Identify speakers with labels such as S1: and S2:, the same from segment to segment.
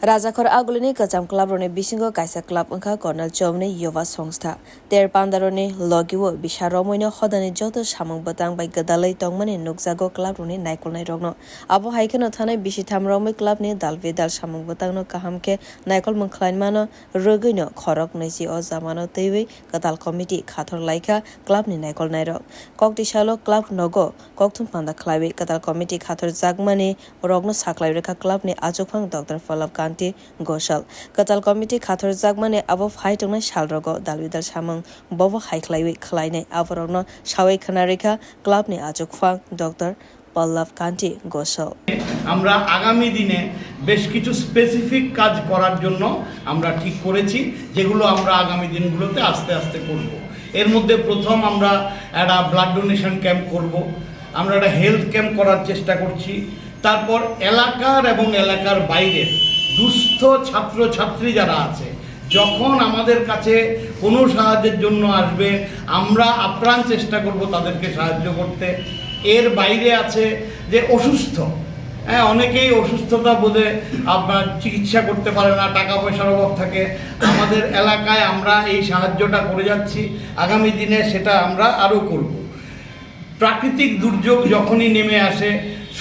S1: Rajakor agulini kacham club rone bisingo kaisa club angka Cornell Chomne Yuva Songstha ter pandarone logiwo bisharomoino hodani joto samang batang bai gadalai tongmani nukjago club rone naikolnai rogno abo haikeno thanai bisi thamromai club ni dalvedal samang batangno kahamke naikol mangkhlainmano rogino khorok naisi o jamano teiwi gadal committee khathor laika club ni naikolnai rok kokti salo club nogo kokthum panda khlaiwi gadal committee khathor jagmani rogno saklai rekha club ni ajokphang Dr. Falab Goshal Katal Committee Kathor Jagmane above Haitong Shalrogo Dalvidal Samang Bobo Haiklaiwi Klaine Avorogno Shawai Kanarika Club ni Ajokfang Dr. Pallav Kanti Goshal
S2: আমরা আগামী দিনে বেশ কিছু specific কাজ করার জন্য আমরা ঠিক করেছি যেগুলো আমরা আগামী দিনগুলোতে আস্তে আস্তে করব এর মধ্যে প্রথম আমরা একটা ব্লাড ডোনেশন ক্যাম্প করব আমরা একটা হেলথ ক্যাম্প করার চেষ্টা করছি তারপর এলাকার এবং এলাকার বাইরের দুস্থ ছাত্রছাত্রী যারা আছে যখন আমাদের কাছে কোনো সাহায্যের জন্য আসবে আমরা আপ্রাণ চেষ্টা করব তাদেরকে সাহায্য করতে এর বাইরে আছে যে অসুস্থ অনেকেই অসুস্থতা বোধে আপনার চিকিৎসা করতে পারে না টাকা পয়সার অভাব থাকে আমাদের এলাকায় আমরা এই সাহায্যটা করে যাচ্ছি আগামী দিনে সেটা আমরা আরও করব প্রাকৃতিক দুর্যোগ যখনই নেমে আসে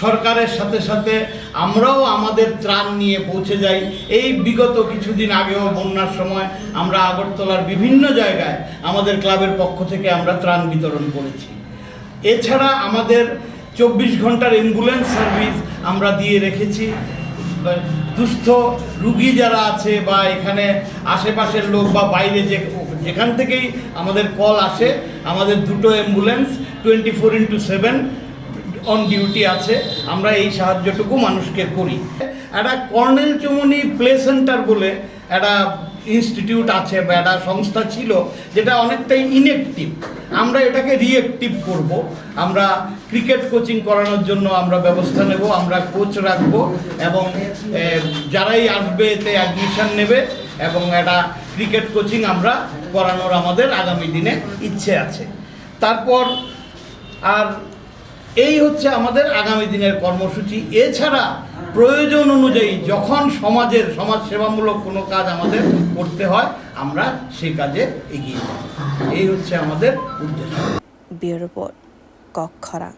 S2: সরকারের সাথে সাথে আমরাও আমাদের ত্রাণ নিয়ে পৌঁছে যাই এই বিগত কিছুদিন আগেও বন্যার সময় আমরা আগরতলার বিভিন্ন জায়গায় আমাদের ক্লাবের পক্ষ থেকে আমরা ত্রাণ বিতরণ করেছি এছাড়া আমাদের 24 ঘন্টার অ্যাম্বুলেন্স সার্ভিস আমরা দিয়ে রেখেছি দুস্থ রোগী যারা আছে বা এখানে আশেপাশের লোক বা বাইরে যেখান থেকেই আমাদের কল আসে আমাদের দুটো অ্যাম্বুলেন্স 24/7 অন ডিউটি আছে আমরা এই সাহায্যটুকু মানুষকে করি একটা কর্নেল চৌমনি প্লে সেন্টার বলে একটা ইনস্টিটিউট আছে বা একটা সংস্থা ছিল যেটা অনেকটাই ইনঅ্যাক্টিভ আমরা এটাকে রিঅ্যাক্টিভ করব আমরা ক্রিকেট কোচিং করানোর জন্য আমরা ব্যবস্থা নেব আমরা কোচ রাখবো এবং যারাই আসবে এতে অ্যাডমিশন নেবে এবং একটা ক্রিকেট কোচিং আমরা করানোর আমাদের আগামী দিনে ইচ্ছে আছে তারপর আর এই হচ্ছে আমাদের আগামী দিনের কর্মসূচি এছাড়া প্রয়োজন অনুযায়ী যখন সমাজ সেবামূলক কোনো কাজ আমাদের করতে হয় আমরা সেই কাজে এগিয়ে যাব এই হচ্ছে আমাদের উদ্দেশ্য
S1: ব্যুরো রিপোর্ট কক্ষরা।